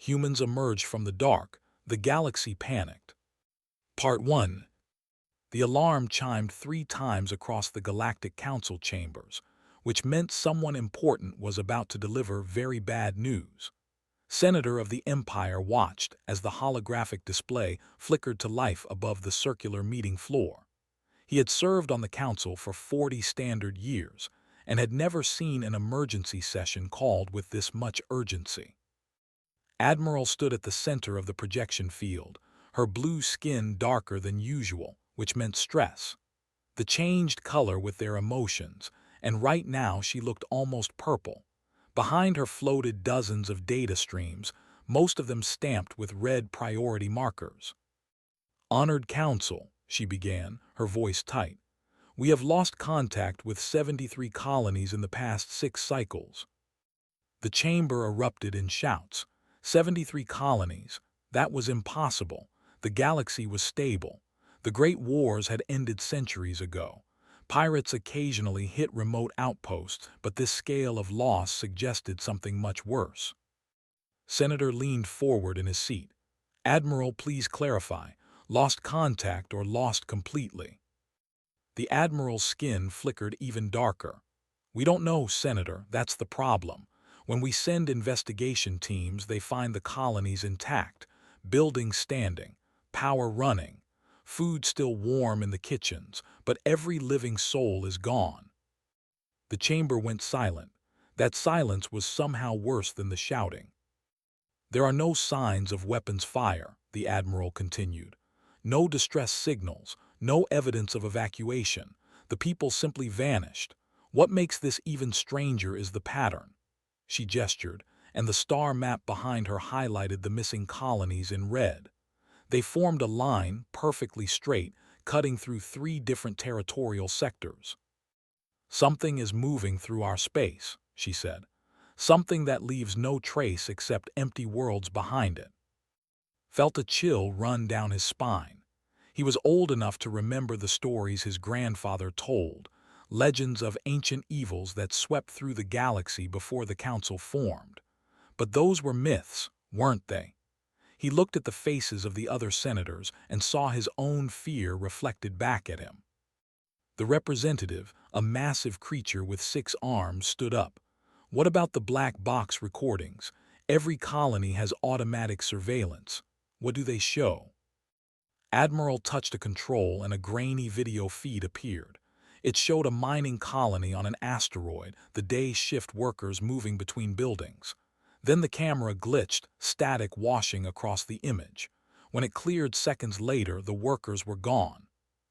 Humans emerged from the dark. The galaxy panicked. Part 1. The alarm chimed 3 times across the Galactic Council chambers, which meant someone important was about to deliver very bad news. Senator of the Empire watched as the holographic display flickered to life above the circular meeting floor. He had served on the council for 40 standard years and had never seen an emergency session called with this much urgency. Admiral stood at the center of the projection field, her blue skin darker than usual, which meant stress. The changed color with their emotions, and right now she looked almost purple. Behind her floated dozens of data streams, most of them stamped with red priority markers. "Honored Council," she began, her voice tight. "We have lost contact with 73 colonies in the past 6 cycles." The chamber erupted in shouts. 73 colonies. That was impossible. The galaxy was stable. The Great Wars had ended centuries ago. Pirates occasionally hit remote outposts, but this scale of loss suggested something much worse. Senator leaned forward in his seat. "Admiral, please clarify. Lost contact or lost completely?" The Admiral's skin flickered even darker. "We don't know, Senator. That's the problem. When we send investigation teams, they find the colonies intact, buildings standing, power running, food still warm in the kitchens, but every living soul is gone." The chamber went silent. That silence was somehow worse than the shouting. "There are no signs of weapons fire," the Admiral continued. "No distress signals, no evidence of evacuation. The people simply vanished. What makes this even stranger is the pattern." She gestured, and the star map behind her highlighted the missing colonies in red. They formed a line, perfectly straight, cutting through 3 different territorial sectors. "Something is moving through our space," she said. "Something that leaves no trace except empty worlds behind it." Felt a chill run down his spine. He was old enough to remember the stories his grandfather told, legends of ancient evils that swept through the galaxy before the council formed. But those were myths, weren't they? He looked at the faces of the other senators and saw his own fear reflected back at him. The representative, a massive creature with 6 arms, stood up. "What about the black box recordings? Every colony has automatic surveillance. What do they show?" Admiral touched a control and a grainy video feed appeared. It showed a mining colony on an asteroid, the day shift workers moving between buildings. Then the camera glitched, static washing across the image. When it cleared seconds later, the workers were gone.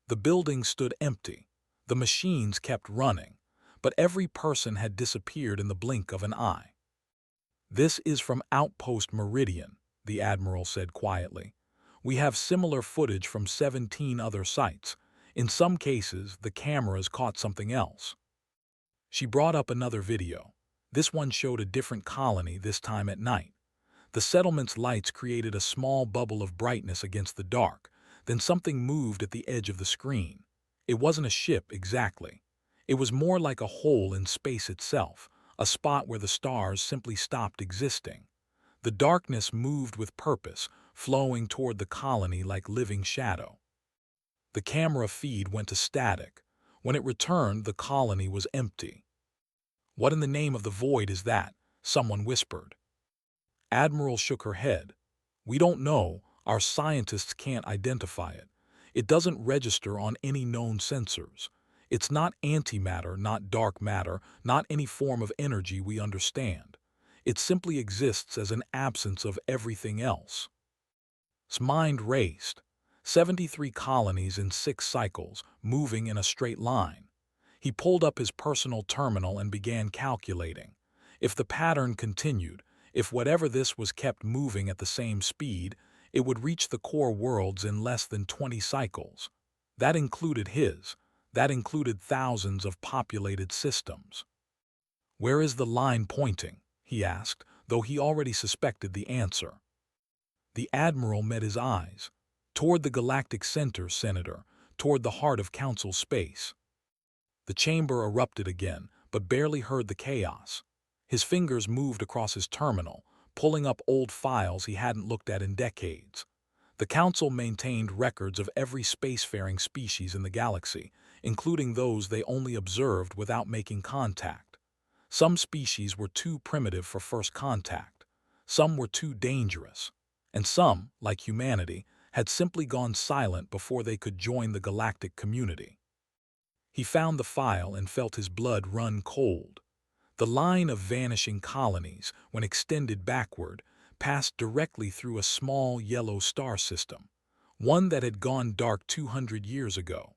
The building stood empty. The machines kept running, but every person had disappeared in the blink of an eye. "This is from Outpost Meridian," the Admiral said quietly. "We have similar footage from 17 other sites. In some cases, the cameras caught something else." She brought up another video. This one showed a different colony, this time at night. The settlement's lights created a small bubble of brightness against the dark. Then something moved at the edge of the screen. It wasn't a ship exactly. It was more like a hole in space itself, a spot where the stars simply stopped existing. The darkness moved with purpose, flowing toward the colony like living shadow. The camera feed went to static. When it returned, the colony was empty. "What in the name of the void is that?" someone whispered. Admiral shook her head. "We don't know. Our scientists can't identify it. It doesn't register on any known sensors. It's not antimatter, not dark matter, not any form of energy we understand. It simply exists as an absence of everything else." His mind raced. 73 colonies in 6 cycles, moving in a straight line. He pulled up his personal terminal and began calculating. If the pattern continued, if whatever this was kept moving at the same speed, it would reach the core worlds in less than 20 cycles. That included his. That included thousands of populated systems. "Where is the line pointing?" he asked, though he already suspected the answer. The Admiral met his eyes. "Toward the galactic center, Senator, toward the heart of Council space." The chamber erupted again, but barely heard the chaos. His fingers moved across his terminal, pulling up old files he hadn't looked at in decades. The Council maintained records of every spacefaring species in the galaxy, including those they only observed without making contact. Some species were too primitive for first contact, some were too dangerous, and some, like humanity, had simply gone silent before they could join the galactic community. He found the file and felt his blood run cold. The line of vanishing colonies, when extended backward, passed directly through a small yellow star system, one that had gone dark 200 years ago.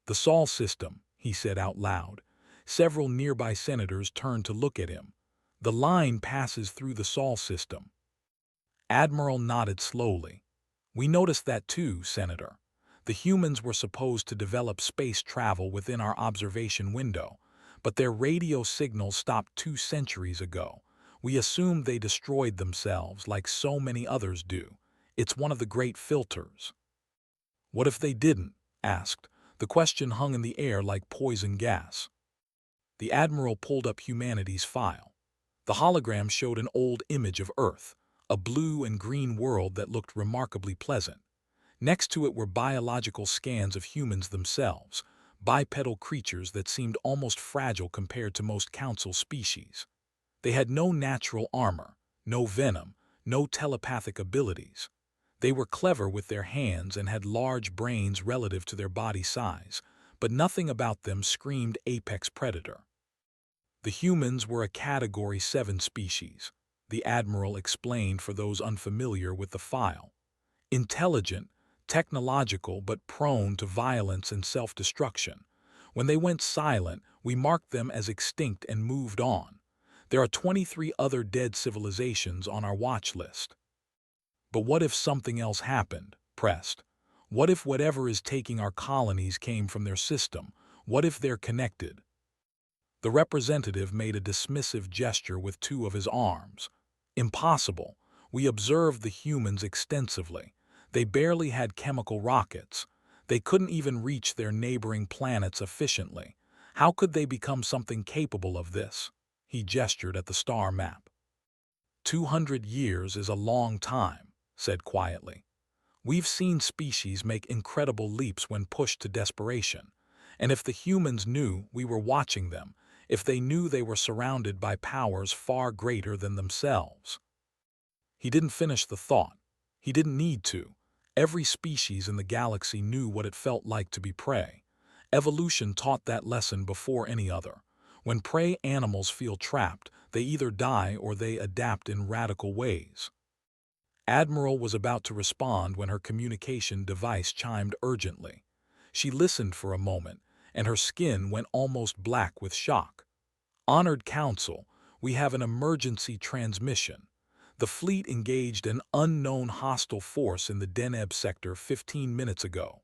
"The Sol system," he said out loud. Several nearby senators turned to look at him. "The line passes through the Sol system." Admiral nodded slowly. "We noticed that too, Senator. The humans were supposed to develop space travel within our observation window, but their radio signals stopped 2 centuries ago. We assumed they destroyed themselves like so many others do. It's one of the great filters." "What if they didn't?" asked. The question hung in the air like poison gas. The Admiral pulled up humanity's file. The hologram showed an old image of Earth, a blue and green world that looked remarkably pleasant. Next to it were biological scans of humans themselves, bipedal creatures that seemed almost fragile compared to most Council species. They had no natural armor, no venom, no telepathic abilities. They were clever with their hands and had large brains relative to their body size, but nothing about them screamed apex predator. The humans were a Category 7 species, the Admiral explained for those unfamiliar with the file. Intelligent, technological, but prone to violence and self-destruction. When they went silent, we marked them as extinct and moved on. There are 23 other dead civilizations on our watch list. "But what if something else happened?" pressed. "What if whatever is taking our colonies came from their system? What if they're connected?" The representative made a dismissive gesture with two of his arms. "Impossible. We observed the humans extensively. They barely had chemical rockets. They couldn't even reach their neighboring planets efficiently. How could they become something capable of this?" He gestured at the star map. 200 years is a long time," said quietly. "We've seen species make incredible leaps when pushed to desperation. And if the humans knew we were watching them, if they knew they were surrounded by powers far greater than themselves." He didn't finish the thought. He didn't need to. Every species in the galaxy knew what it felt like to be prey. Evolution taught that lesson before any other. When prey animals feel trapped, they either die or they adapt in radical ways. Admiral was about to respond when her communication device chimed urgently. She listened for a moment, and her skin went almost black with shock. "Honored Council, we have an emergency transmission. The fleet engaged an unknown hostile force in the Deneb sector 15 minutes ago."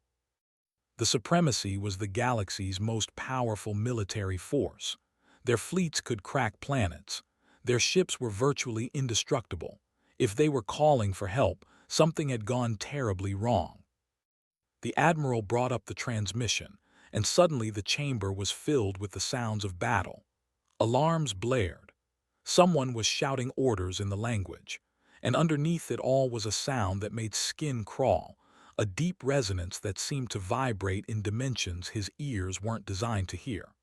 The Supremacy was the galaxy's most powerful military force. Their fleets could crack planets. Their ships were virtually indestructible. If they were calling for help, something had gone terribly wrong. The Admiral brought up the transmission, and suddenly the chamber was filled with the sounds of battle. Alarms blared. Someone was shouting orders in the language, and underneath it all was a sound that made skin crawl, a deep resonance that seemed to vibrate in dimensions his ears weren't designed to hear.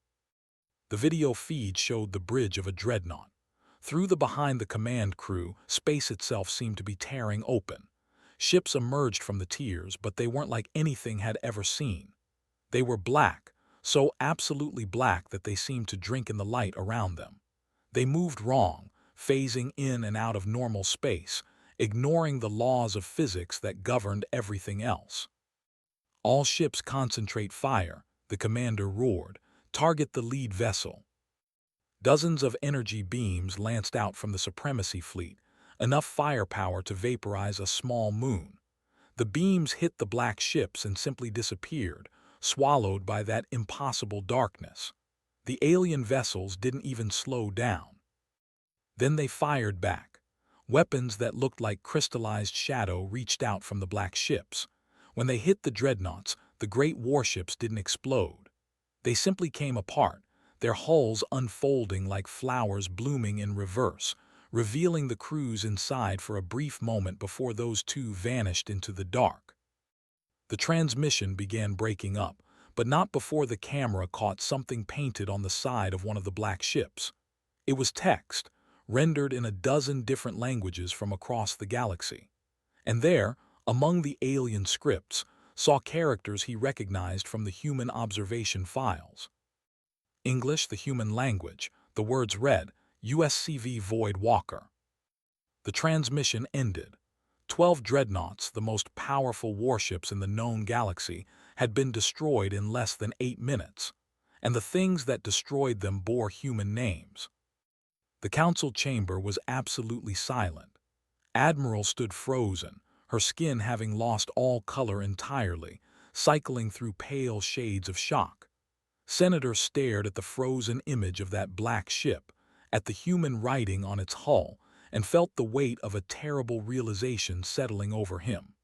The video feed showed the bridge of a dreadnought. Through the behind the command crew, space itself seemed to be tearing open. Ships emerged from the tiers, but they weren't like anything had ever seen. They were black, so absolutely black that they seemed to drink in the light around them. They moved wrong, phasing in and out of normal space, ignoring the laws of physics that governed everything else. "All ships concentrate fire," the commander roared. "Target the lead vessel." Dozens of energy beams lanced out from the Supremacy fleet, enough firepower to vaporize a small moon. The beams hit the black ships and simply disappeared, swallowed by that impossible darkness. The alien vessels didn't even slow down. Then they fired back. Weapons that looked like crystallized shadow reached out from the black ships. When they hit the dreadnoughts, the great warships didn't explode. They simply came apart, their hulls unfolding like flowers blooming in reverse, revealing the crews inside for a brief moment before those two vanished into the dark. The transmission began breaking up, but not before the camera caught something painted on the side of one of the black ships. It was text, rendered in a dozen different languages from across the galaxy. And there, among the alien scripts, saw characters he recognized from the human observation files. English, the human language, the words read, USCV Void Walker. The transmission ended. 12 dreadnoughts, the most powerful warships in the known galaxy, had been destroyed in less than 8 minutes, and the things that destroyed them bore human names. The council chamber was absolutely silent. Admiral stood frozen, her skin having lost all color entirely, cycling through pale shades of shock. Senator stared at the frozen image of that black ship, at the human writing on its hull, and felt the weight of a terrible realization settling over him.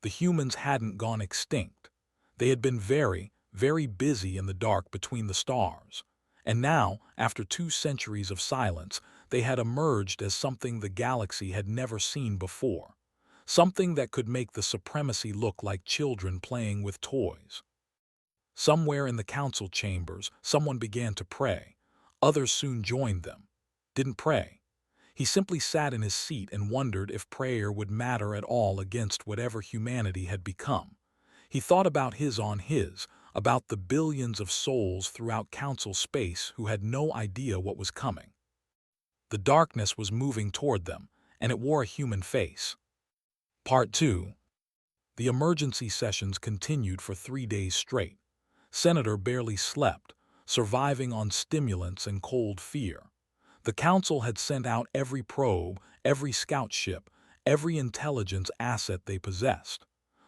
The humans hadn't gone extinct. They had been very, very busy in the dark between the stars. And now, after 2 centuries of silence, they had emerged as something the galaxy had never seen before. Something that could make the supremacy look like children playing with toys. Somewhere in the council chambers, someone began to pray. Others soon joined them. Didn't pray. He simply sat in his seat and wondered if prayer would matter at all against whatever humanity had become. He thought about about the billions of souls throughout council space who had no idea what was coming. The darkness was moving toward them, and it wore a human face. Part 2. The emergency sessions continued for 3 days straight. Senator barely slept, surviving on stimulants and cold fear. The council had sent out every probe, every scout ship, every intelligence asset they possessed.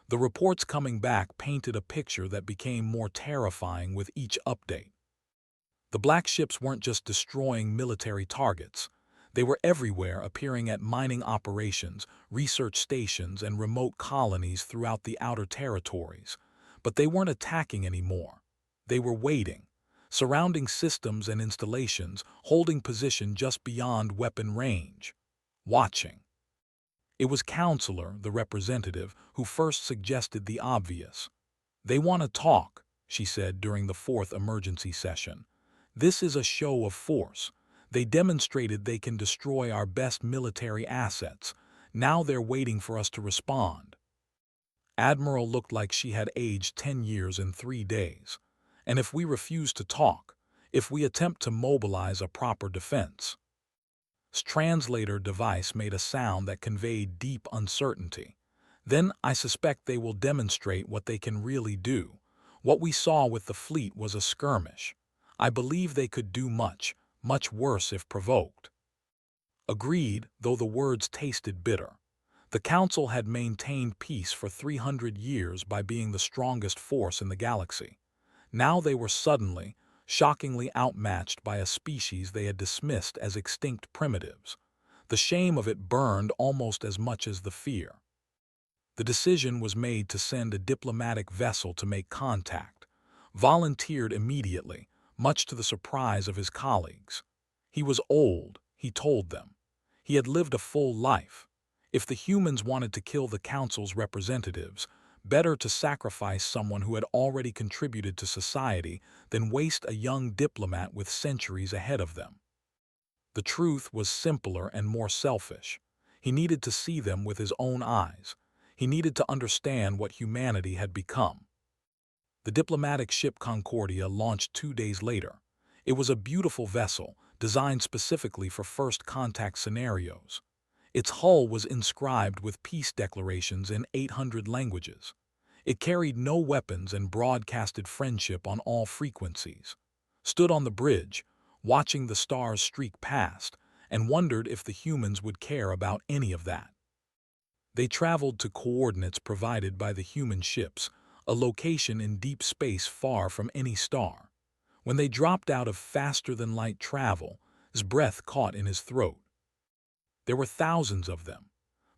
The reports coming back painted a picture that became more terrifying with each update. The black ships weren't just destroying military targets. They were everywhere, appearing at mining operations, research stations, and remote colonies throughout the outer territories. But they weren't attacking anymore. They were waiting, surrounding systems and installations, holding position just beyond weapon range, watching. It was Counselor, the representative, who first suggested the obvious. "They want to talk," she said during the 4th emergency session. "This is a show of force. They demonstrated they can destroy our best military assets. Now they're waiting for us to respond." Admiral looked like she had aged 10 years in 3 days. "And if we refuse to talk, if we attempt to mobilize a proper defense?" Translator device made a sound that conveyed deep uncertainty. "Then I suspect they will demonstrate what they can really do. What we saw with the fleet was a skirmish. I believe they could do much, much worse if provoked." Agreed, though the words tasted bitter. The Council had maintained peace for 300 years by being the strongest force in the galaxy. Now they were suddenly, shockingly outmatched by a species they had dismissed as extinct primitives. The shame of it burned almost as much as the fear. The decision was made to send a diplomatic vessel to make contact. Volunteered immediately, much to the surprise of his colleagues. He was old, he told them. He had lived a full life. If the humans wanted to kill the Council's representatives, better to sacrifice someone who had already contributed to society than waste a young diplomat with centuries ahead of them. The truth was simpler and more selfish. He needed to see them with his own eyes. He needed to understand what humanity had become. The diplomatic ship Concordia launched 2 days later. It was a beautiful vessel, designed specifically for first contact scenarios. Its hull was inscribed with peace declarations in 800 languages. It carried no weapons and broadcasted friendship on all frequencies. Stood on the bridge, watching the stars streak past, and wondered if the humans would care about any of that. They traveled to coordinates provided by the human ships, a location in deep space far from any star. When they dropped out of faster-than-light travel, his breath caught in his throat. There were thousands of them,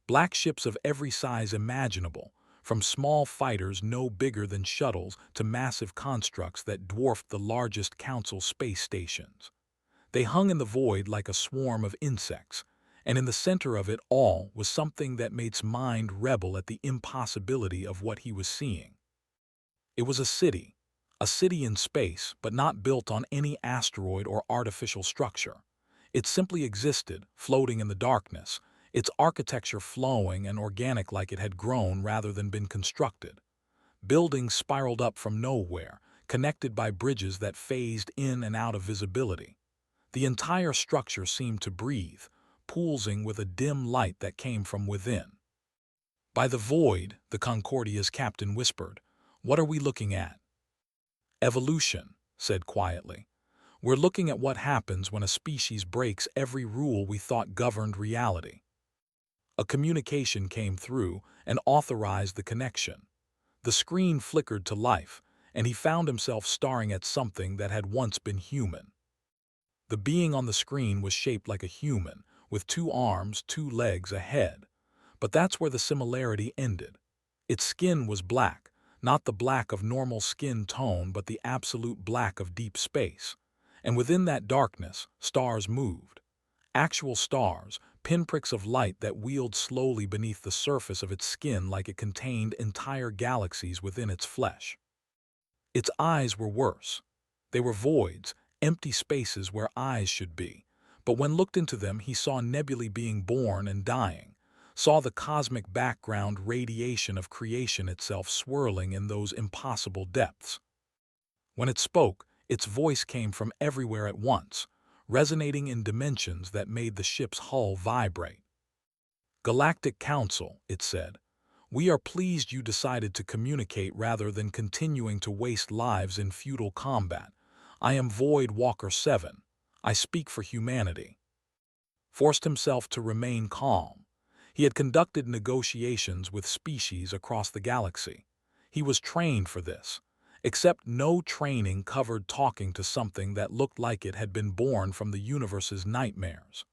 black ships of every size imaginable, from small fighters no bigger than shuttles to massive constructs that dwarfed the largest Council space stations. They hung in the void like a swarm of insects, and in the center of it all was something that made his mind rebel at the impossibility of what he was seeing. It was a city in space, but not built on any asteroid or artificial structure. It simply existed, floating in the darkness, its architecture flowing and organic like it had grown rather than been constructed. Buildings spiraled up from nowhere, connected by bridges that phased in and out of visibility. The entire structure seemed to breathe, pulsing with a dim light that came from within. "By the void," the Concordia's captain whispered. "What are we looking at?" "Evolution," said quietly. "We're looking at what happens when a species breaks every rule we thought governed reality." A communication came through and authorized the connection. The screen flickered to life, and he found himself staring at something that had once been human. The being on the screen was shaped like a human, with 2 arms, 2 legs, a head. But that's where the similarity ended. Its skin was black, not the black of normal skin tone but the absolute black of deep space. And within that darkness, stars moved. Actual stars, pinpricks of light that wheeled slowly beneath the surface of its skin like it contained entire galaxies within its flesh. Its eyes were worse. They were voids, empty spaces where eyes should be. But when looked into them, he saw nebulae being born and dying, saw the cosmic background radiation of creation itself swirling in those impossible depths. When it spoke, its voice came from everywhere at once, resonating in dimensions that made the ship's hull vibrate. "Galactic Council," it said. "We are pleased you decided to communicate rather than continuing to waste lives in futile combat. I am Void Walker 7. I speak for humanity." Forced himself to remain calm. He had conducted negotiations with species across the galaxy. He was trained for this, except no training covered talking to something that looked like it had been born from the universe's nightmares.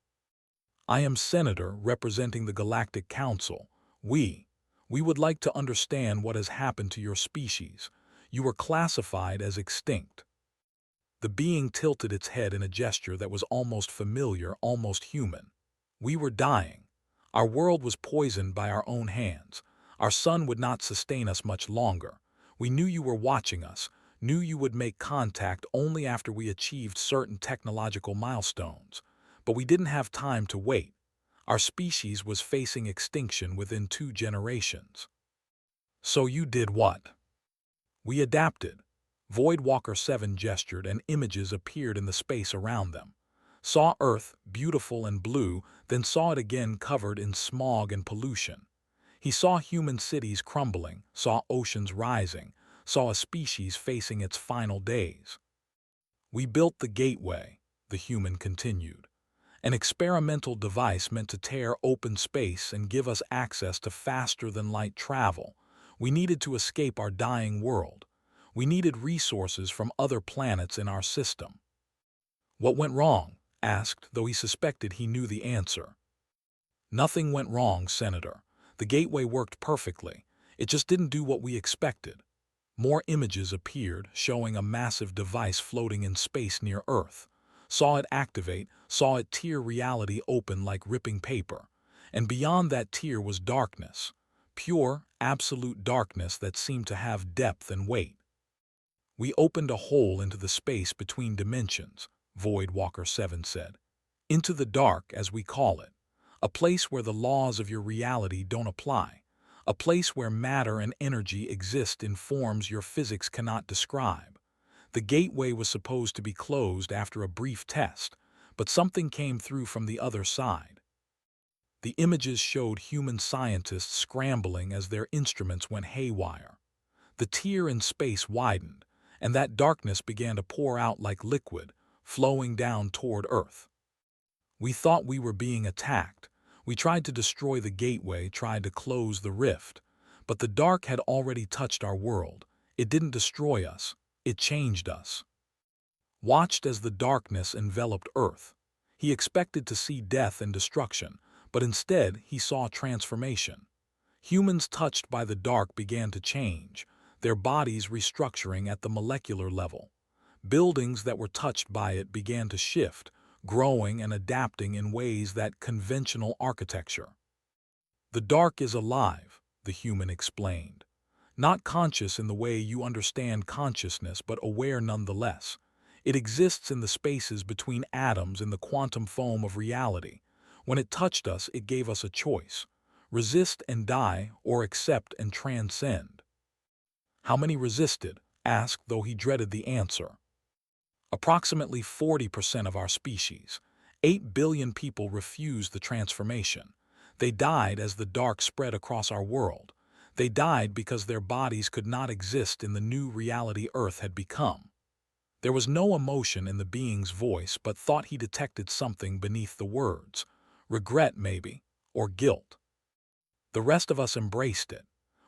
"I am Senator representing the Galactic Council. We would like to understand what has happened to your species. You were classified as extinct." The being tilted its head in a gesture that was almost familiar, almost human. "We were dying. Our world was poisoned by our own hands. Our sun would not sustain us much longer. We knew you were watching us, knew you would make contact only after we achieved certain technological milestones. But we didn't have time to wait. Our species was facing extinction within 2 generations. So you did what?" "We adapted." Voidwalker 7 gestured and images appeared in the space around them. Saw Earth, beautiful and blue, then saw it again covered in smog and pollution. He saw human cities crumbling, saw oceans rising, saw a species facing its final days. "We built the gateway," the human continued. "An experimental device meant to tear open space and give us access to faster-than-light travel. We needed to escape our dying world. We needed resources from other planets in our system." "What went wrong?" asked, though he suspected he knew the answer. "Nothing went wrong, Senator. The gateway worked perfectly. It just didn't do what we expected." More images appeared, showing a massive device floating in space near Earth. Saw it activate, saw it tear reality open like ripping paper. And beyond that tear was darkness. Pure, absolute darkness that seemed to have depth and weight. "We opened a hole into the space between dimensions," Voidwalker 7 said. "Into the dark, as we call it. A place where the laws of your reality don't apply. A place where matter and energy exist in forms your physics cannot describe. The gateway was supposed to be closed after a brief test, but something came through from the other side." The images showed human scientists scrambling as their instruments went haywire. The tear in space widened, and that darkness began to pour out like liquid, flowing down toward Earth. "We thought we were being attacked. We tried to destroy the gateway, tried to close the rift. But the dark had already touched our world. It didn't destroy us. It changed us." Watched as the darkness enveloped Earth. He expected to see death and destruction, but instead he saw transformation. Humans touched by the dark began to change, their bodies restructuring at the molecular level. Buildings that were touched by it began to shift, growing and adapting in ways that conventional architecture. The dark is alive, the human explained. Not conscious in the way you understand consciousness, but aware nonetheless. It exists in the spaces between atoms in the quantum foam of reality. When it touched us, it gave us a choice: resist and die, or accept and transcend. How many resisted? Asked, though he dreaded the answer. Approximately 40% of our species. 8 billion people refused the transformation. They died as the dark spread across our world. They died because their bodies could not exist in the new reality Earth had become. There was no emotion in the being's voice, but thought he detected something beneath the words. Regret, maybe, or guilt. The rest of us embraced it.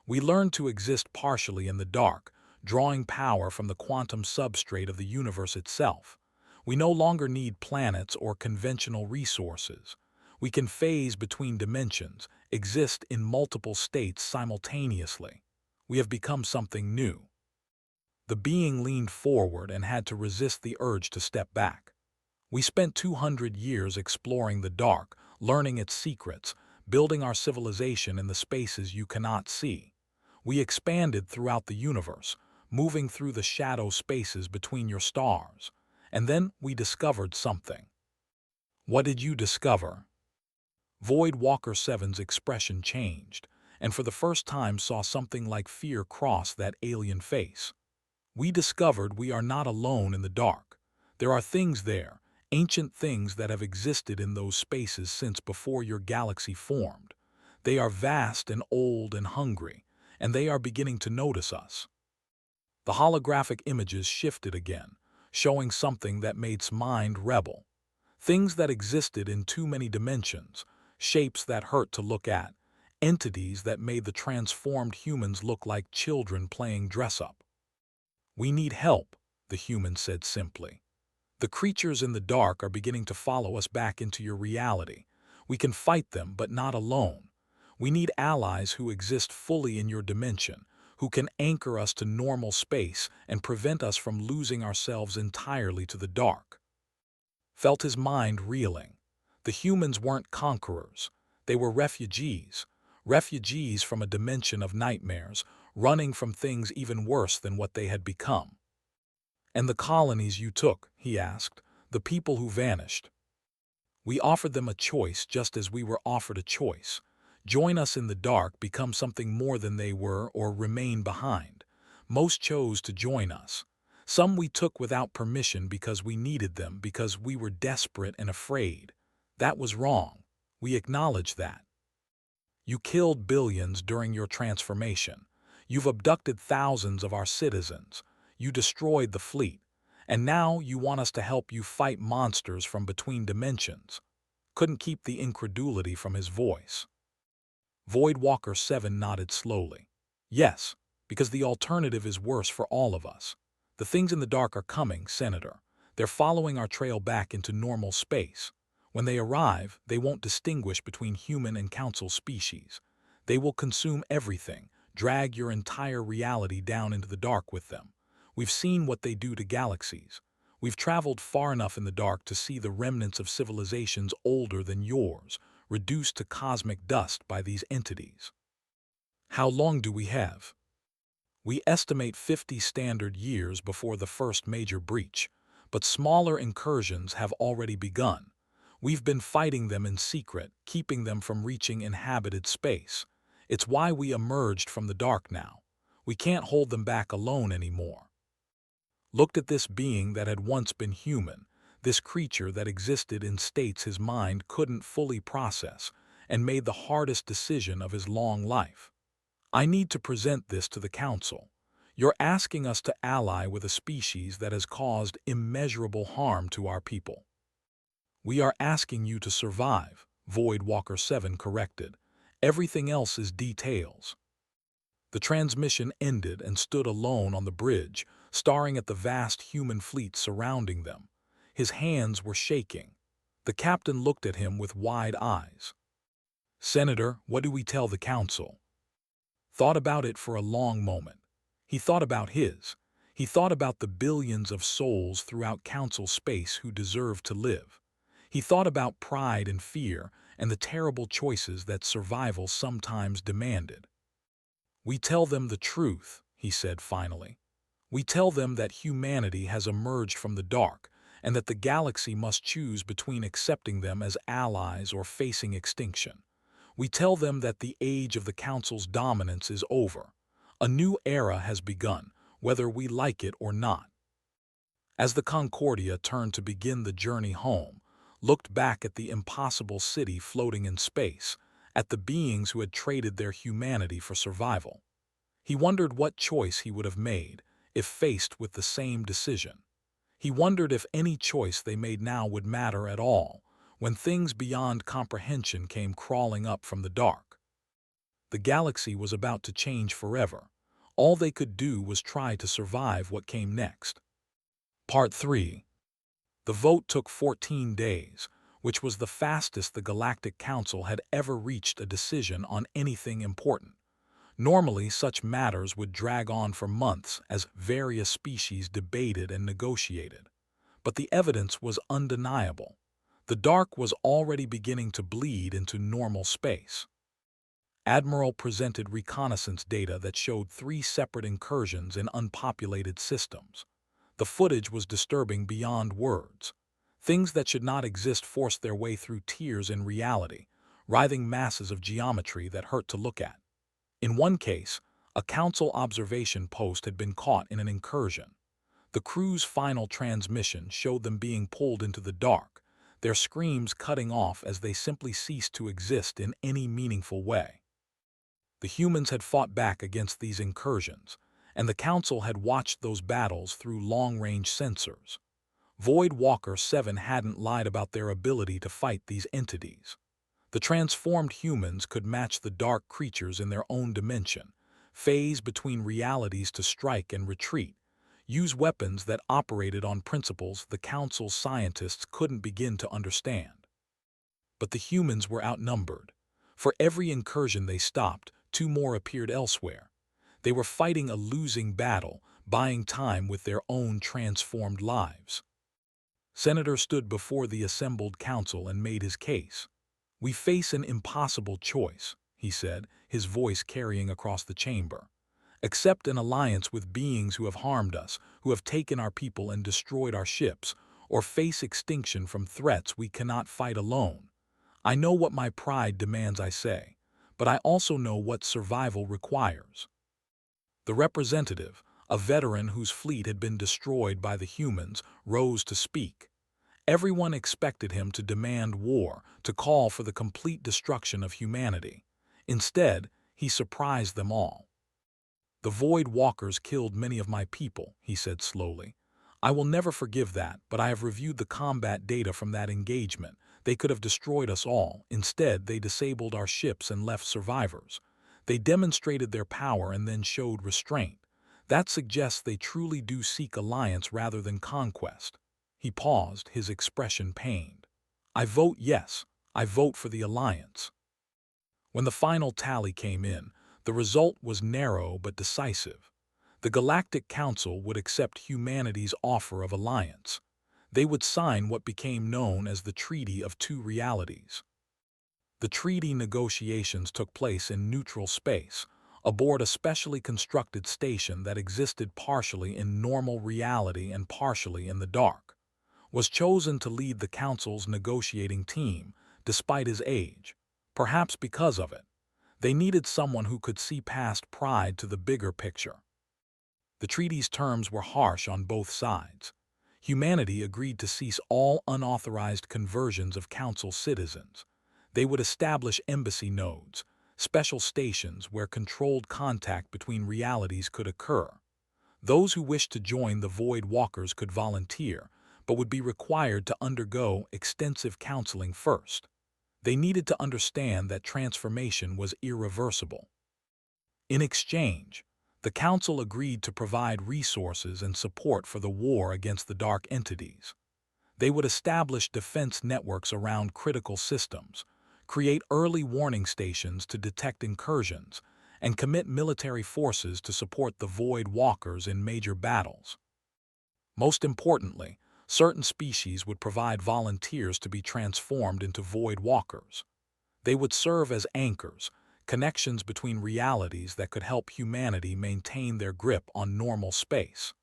We learned to exist partially in the dark, drawing power from the quantum substrate of the universe itself. We no longer need planets or conventional resources. We can phase between dimensions, exist in multiple states simultaneously. We have become something new. The being leaned forward and had to resist the urge to step back. We spent 200 years exploring the dark, learning its secrets, building our civilization in the spaces you cannot see. We expanded throughout the universe, moving through the shadow spaces between your stars. And then we discovered something. What did you discover? Void Walker 7's expression changed, and for the first time saw something like fear cross that alien face. We discovered we are not alone in the dark. There are things there, ancient things that have existed in those spaces since before your galaxy formed. They are vast and old and hungry, and they are beginning to notice us. The holographic images shifted again, showing something that made mind rebel. Things that existed in too many dimensions, shapes that hurt to look at, entities that made the transformed humans look like children playing dress-up. We need help, the human said simply. The creatures in the dark are beginning to follow us back into your reality. We can fight them, but not alone. We need allies who exist fully in your dimension, who can anchor us to normal space and prevent us from losing ourselves entirely to the dark. Felt his mind reeling. The humans weren't conquerors. They were refugees. Refugees from a dimension of nightmares, running from things even worse than what they had become. And the colonies you took, he asked, the people who vanished. We offered them a choice just as we were offered a choice. Join us in the dark, become something more than they were, or remain behind. Most chose to join us. Some we took without permission because we needed them, because we were desperate and afraid. That was wrong. We acknowledge that. You killed billions during your transformation. You've abducted thousands of our citizens. You destroyed the fleet. And now you want us to help you fight monsters from between dimensions. Couldn't keep the incredulity from his voice. Void Walker 7 nodded slowly. Yes, because the alternative is worse for all of us. The things in the dark are coming, Senator. They're following our trail back into normal space. When they arrive, they won't distinguish between human and council species. They will consume everything, drag your entire reality down into the dark with them. We've seen what they do to galaxies. We've traveled far enough in the dark to see the remnants of civilizations older than yours, reduced to cosmic dust by these entities. How long do we have? We estimate 50 standard years before the first major breach, but smaller incursions have already begun. We've been fighting them in secret, keeping them from reaching inhabited space. It's why we emerged from the dark now. We can't hold them back alone anymore. Looked at this being that had once been human, this creature that existed in states his mind couldn't fully process, and made the hardest decision of his long life. I need to present this to the Council. You're asking us to ally with a species that has caused immeasurable harm to our people. We are asking you to survive, Void Walker 7 corrected. Everything else is details. The transmission ended and stood alone on the bridge, staring at the vast human fleet surrounding them. His hands were shaking. The captain looked at him with wide eyes. Senator, what do we tell the Council? Thought about it for a long moment. He thought about his. He thought about the billions of souls throughout Council space who deserve to live. He thought about pride and fear and the terrible choices that survival sometimes demanded. "We tell them the truth," he said finally. "We tell them that humanity has emerged from the dark and that the galaxy must choose between accepting them as allies or facing extinction. We tell them that the age of the Council's dominance is over. A new era has begun, whether we like it or not." As the Concordia turned to begin the journey home, looked back at the impossible city floating in space, at the beings who had traded their humanity for survival, he wondered what choice he would have made if faced with the same decision. He wondered if any choice they made now would matter at all when things beyond comprehension came crawling up from the dark. The galaxy was about to change forever. All they could do was try to survive what came next. Part 3. The vote took 14 days, which was the fastest the Galactic Council had ever reached a decision on anything important. Normally, such matters would drag on for months as various species debated and negotiated. But the evidence was undeniable. The dark was already beginning to bleed into normal space. Admiral presented reconnaissance data that showed 3 separate incursions in unpopulated systems. The footage was disturbing beyond words. Things that should not exist forced their way through tears in reality, writhing masses of geometry that hurt to look at. In one case, a council observation post had been caught in an incursion. The crew's final transmission showed them being pulled into the dark, their screams cutting off as they simply ceased to exist in any meaningful way. The humans had fought back against these incursions, and the Council had watched those battles through long-range sensors. Void Walker 7 hadn't lied about their ability to fight these entities. The transformed humans could match the dark creatures in their own dimension, phase between realities to strike and retreat, use weapons that operated on principles the Council's scientists couldn't begin to understand. But the humans were outnumbered. For every incursion they stopped, 2 more appeared elsewhere. They were fighting a losing battle, buying time with their own transformed lives. Senator stood before the assembled council and made his case. "We face an impossible choice," he said, his voice carrying across the chamber. "Accept an alliance with beings who have harmed us, who have taken our people and destroyed our ships, or face extinction from threats we cannot fight alone. I know what my pride demands I say, but I also know what survival requires." The representative, a veteran whose fleet had been destroyed by the humans, rose to speak. Everyone expected him to demand war, to call for the complete destruction of humanity. Instead, he surprised them all. "The Void Walkers killed many of my people," he said slowly. "I will never forgive that, but I have reviewed the combat data from that engagement. They could have destroyed us all. Instead, they disabled our ships and left survivors. They demonstrated their power and then showed restraint. That suggests they truly do seek alliance rather than conquest." He paused, his expression pained. "I vote yes. I vote for the alliance." When the final tally came in, the result was narrow but decisive. The Galactic Council would accept humanity's offer of alliance. They would sign what became known as the Treaty of Two Realities. The treaty negotiations took place in neutral space, aboard a specially constructed station that existed partially in normal reality and partially in the dark. Was chosen to lead the Council's negotiating team, despite his age, perhaps because of it. They needed someone who could see past pride to the bigger picture. The treaty's terms were harsh on both sides. Humanity agreed to cease all unauthorized conversions of Council citizens. They would establish embassy nodes, special stations where controlled contact between realities could occur. Those who wished to join the Void Walkers could volunteer, but would be required to undergo extensive counseling first. They needed to understand that transformation was irreversible. In exchange, the Council agreed to provide resources and support for the war against the dark entities. They would establish defense networks around critical systems, create early warning stations to detect incursions, and commit military forces to support the Void Walkers in major battles. Most importantly, Certain species would provide volunteers to be transformed into void walkers. They would serve as anchors, connections between realities that could help humanity maintain their grip on normal space.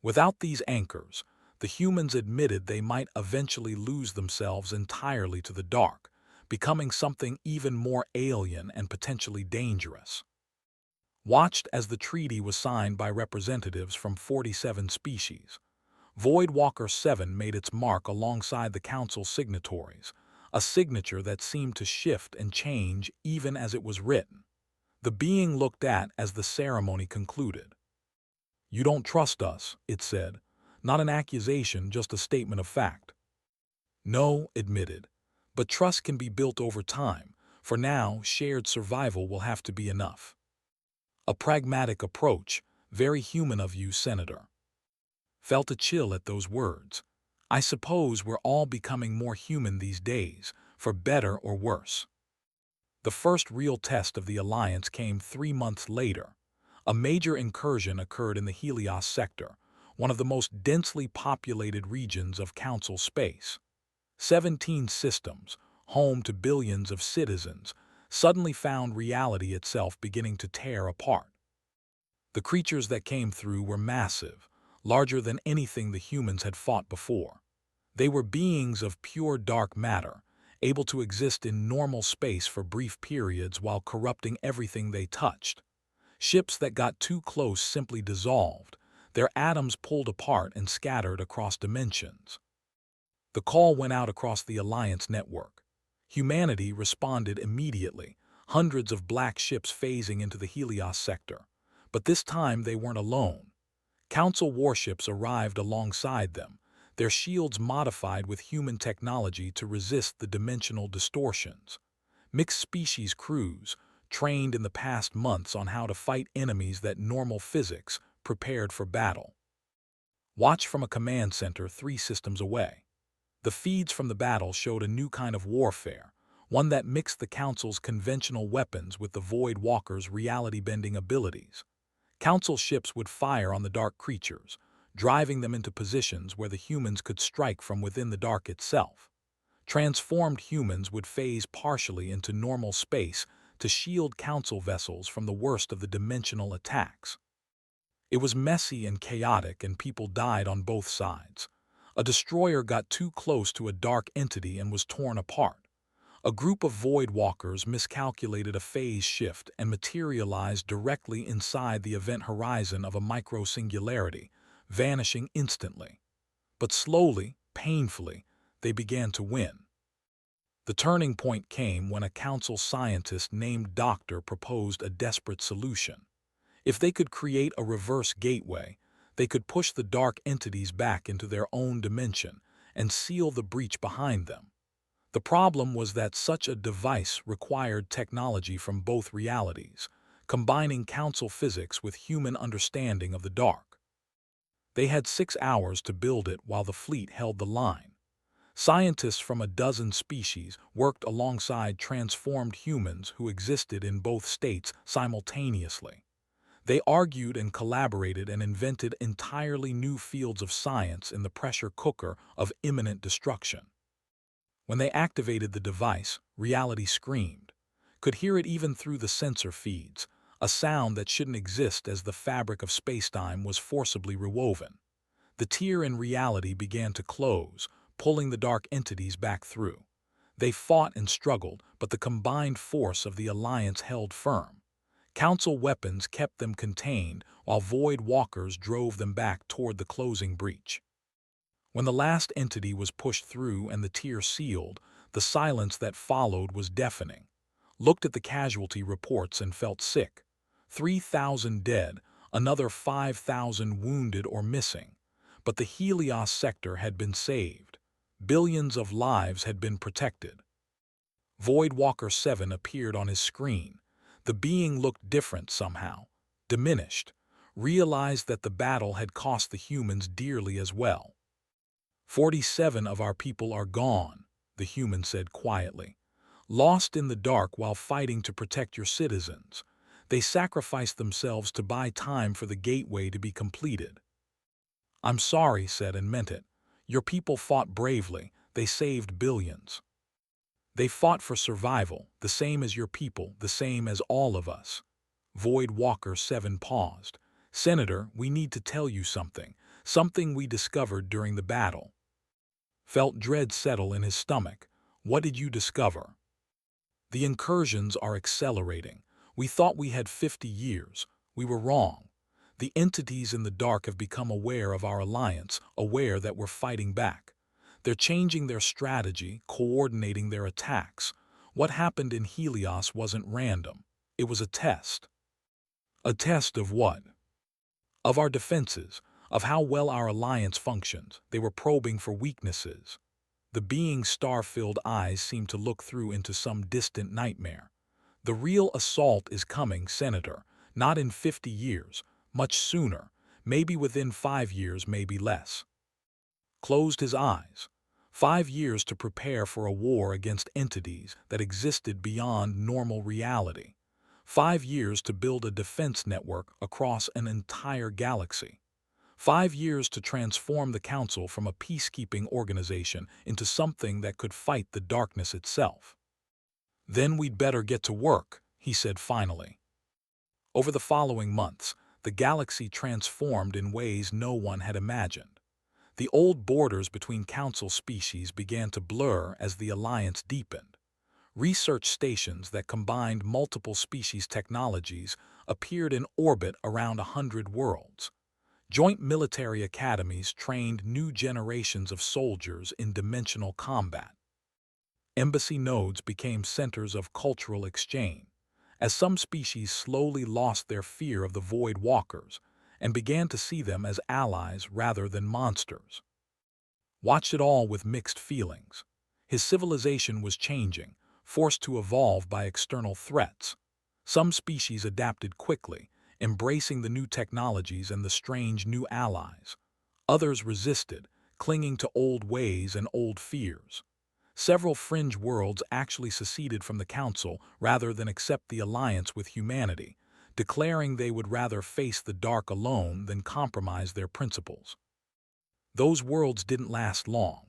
Without these anchors, the humans admitted they might eventually lose themselves entirely to the dark, becoming something even more alien and potentially dangerous. Watched as the treaty was signed by representatives from 47 species, Voidwalker 7 made its mark alongside the Council's signatories, a signature that seemed to shift and change even as it was written. The being looked at as the ceremony concluded. "You don't trust us," it said. "Not an accusation, just a statement of fact." "No," admitted, "but trust can be built over time. For now, shared survival will have to be enough." A pragmatic approach, very human of you, Senator. Felt a chill at those words. I suppose we're all becoming more human these days, for better or worse. The first real test of the Alliance came 3 months later. A major incursion occurred in the Helios sector, one of the most densely populated regions of Council space. 17 systems, home to billions of citizens, suddenly found reality itself beginning to tear apart. The creatures that came through were massive, larger than anything the humans had fought before. They were beings of pure dark matter, able to exist in normal space for brief periods while corrupting everything they touched. Ships that got too close simply dissolved, their atoms pulled apart and scattered across dimensions. The call went out across the Alliance network. Humanity responded immediately, hundreds of black ships phasing into the Helios sector. But this time they weren't alone. Council warships arrived alongside them, their shields modified with human technology to resist the dimensional distortions. Mixed-species crews, trained in the past months on how to fight enemies that normal physics prepared for battle. Watch from a command center 3 systems away. The feeds from the battle showed a new kind of warfare, one that mixed the Council's conventional weapons with the Void Walker's reality-bending abilities. Council ships would fire on the dark creatures, driving them into positions where the humans could strike from within the dark itself. Transformed humans would phase partially into normal space to shield Council vessels from the worst of the dimensional attacks. It was messy and chaotic, and people died on both sides. A destroyer got too close to a dark entity and was torn apart. A group of Void Walkers miscalculated a phase shift and materialized directly inside the event horizon of a micro-singularity, vanishing instantly. But slowly, painfully, they began to win. The turning point came when a Council scientist named Doctor proposed a desperate solution. If they could create a reverse gateway, they could push the dark entities back into their own dimension and seal the breach behind them. The problem was that such a device required technology from both realities, combining Council physics with human understanding of the dark. They had 6 hours to build it while the fleet held the line. Scientists from a dozen species worked alongside transformed humans who existed in both states simultaneously. They argued and collaborated and invented entirely new fields of science in the pressure cooker of imminent destruction. When they activated the device, reality screamed. Could hear it even through the sensor feeds, a sound that shouldn't exist as the fabric of spacetime was forcibly rewoven. The tier in reality began to close, pulling the dark entities back through. They fought and struggled, but the combined force of the Alliance held firm. Council weapons kept them contained, while Void Walkers drove them back toward the closing breach. When the last entity was pushed through and the tier sealed, the silence that followed was deafening. Looked at the casualty reports and felt sick. 3,000 dead, another 5,000 wounded or missing. But the Helios sector had been saved. Billions of lives had been protected. Void Walker 7 appeared on his screen. The being looked different somehow, diminished, realized that the battle had cost the humans dearly as well. 47 of our people are gone, the human said quietly. Lost in the dark while fighting to protect your citizens. They sacrificed themselves to buy time for the gateway to be completed. I'm sorry, said and meant it. Your people fought bravely, they saved billions. They fought for survival, the same as your people, the same as all of us. Void Walker 7 paused. Senator, we need to tell you something we discovered during the battle. Felt dread settle in his stomach. What did you discover? The incursions are accelerating. We thought we had 50 years. We were wrong. The entities in the dark have become aware of our alliance, aware that we're fighting back. They're changing their strategy, coordinating their attacks. What happened in Helios wasn't random. It was a test. A test of what? Of our defenses, of how well our alliance functions. They were probing for weaknesses. The being's star-filled eyes seemed to look through into some distant nightmare. The real assault is coming, Senator, not in 50 years, much sooner, maybe within 5 years, maybe less. Closed his eyes. 5 years to prepare for a war against entities that existed beyond normal reality. 5 years to build a defense network across an entire galaxy. 5 years to transform the Council from a peacekeeping organization into something that could fight the darkness itself. Then we'd better get to work, he said finally. Over the following months, the galaxy transformed in ways no one had imagined. The old borders between Council species began to blur as the alliance deepened. Research stations that combined multiple species technologies appeared in orbit around 100 worlds. Joint military academies trained new generations of soldiers in dimensional combat. Embassy nodes became centers of cultural exchange, as some species slowly lost their fear of the Void Walkers and began to see them as allies rather than monsters. Watched it all with mixed feelings. His civilization was changing, forced to evolve by external threats. Some species adapted quickly, embracing the new technologies and the strange new allies. Others resisted, clinging to old ways and old fears. Several fringe worlds actually seceded from the Council rather than accept the alliance with humanity, declaring they would rather face the dark alone than compromise their principles. Those worlds didn't last long.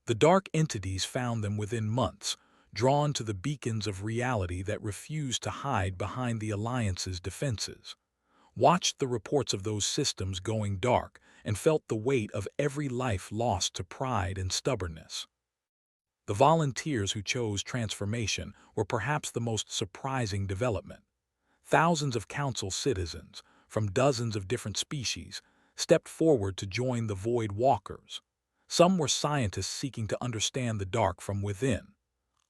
The dark entities found them within months, drawn to the beacons of reality that refused to hide behind the alliance's defenses. Watched the reports of those systems going dark and felt the weight of every life lost to pride and stubbornness. The volunteers who chose transformation were perhaps the most surprising development. Thousands of Council citizens, from dozens of different species, stepped forward to join the Void Walkers. Some were scientists seeking to understand the dark from within.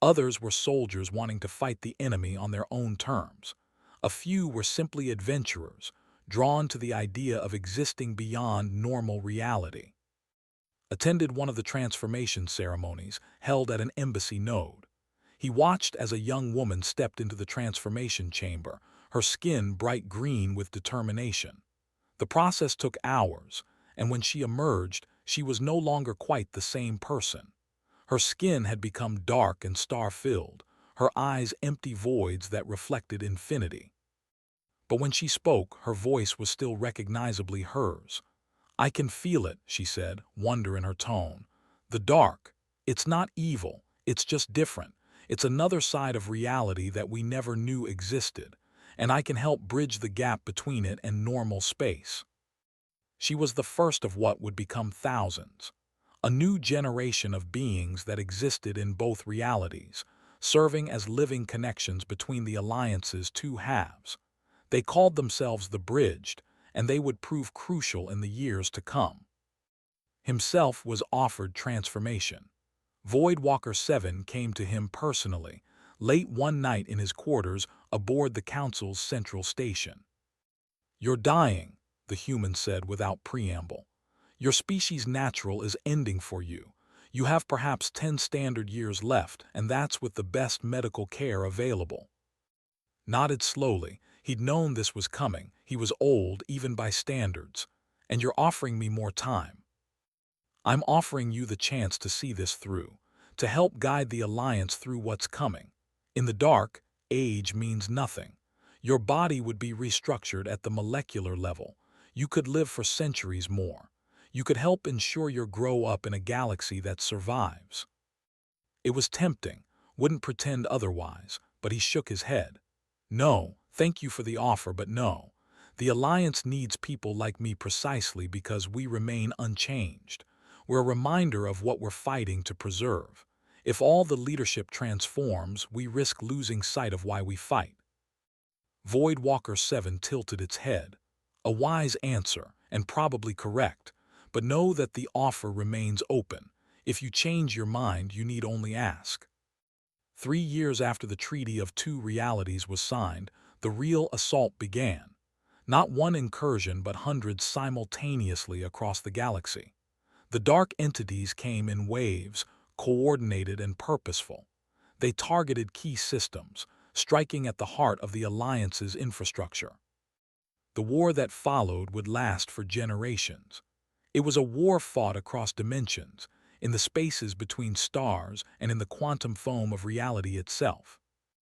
Others were soldiers wanting to fight the enemy on their own terms. A few were simply adventurers, drawn to the idea of existing beyond normal reality. Attended one of the transformation ceremonies held at an embassy node. He watched as a young woman stepped into the transformation chamber, her skin bright green with determination. The process took hours, and when she emerged, she was no longer quite the same person. Her skin had become dark and star-filled, her eyes empty voids that reflected infinity. But when she spoke, her voice was still recognizably hers. "I can feel it," she said, wonder in her tone. "The dark. It's not evil. It's just different. It's another side of reality that we never knew existed, and I can help bridge the gap between it and normal space." She was the first of what would become thousands. A new generation of beings that existed in both realities, serving as living connections between the Alliance's two halves. They called themselves the Bridged, and they would prove crucial in the years to come. Himself was offered transformation. Voidwalker 7 came to him personally, late one night in his quarters aboard the Council's central station. "You're dying," the human said without preamble. "Your species' natural is ending for you. You have perhaps 10 standard years left, and that's with the best medical care available." Nodded slowly. He'd known this was coming. He was old, even by standards. "And you're offering me more time." "I'm offering you the chance to see this through, to help guide the Alliance through what's coming. In the dark, age means nothing. Your body would be restructured at the molecular level. You could live for centuries more. You could help ensure you grow up in a galaxy that survives. It was tempting, wouldn't pretend otherwise, but he shook his head. No, thank you for the offer, but no. The Alliance needs people like me precisely because we remain unchanged. We're a reminder of what we're fighting to preserve. If all the leadership transforms, we risk losing sight of why we fight. Voidwalker 7 tilted its head. A wise answer, and probably correct, but know that the offer remains open. If you change your mind, you need only ask. 3 years after the Treaty of Two Realities was signed, the real assault began. Not one incursion, but hundreds simultaneously across the galaxy. The dark entities came in waves, coordinated and purposeful. They targeted key systems, striking at the heart of the Alliance's infrastructure. The war that followed would last for generations. It was a war fought across dimensions, in the spaces between stars and in the quantum foam of reality itself.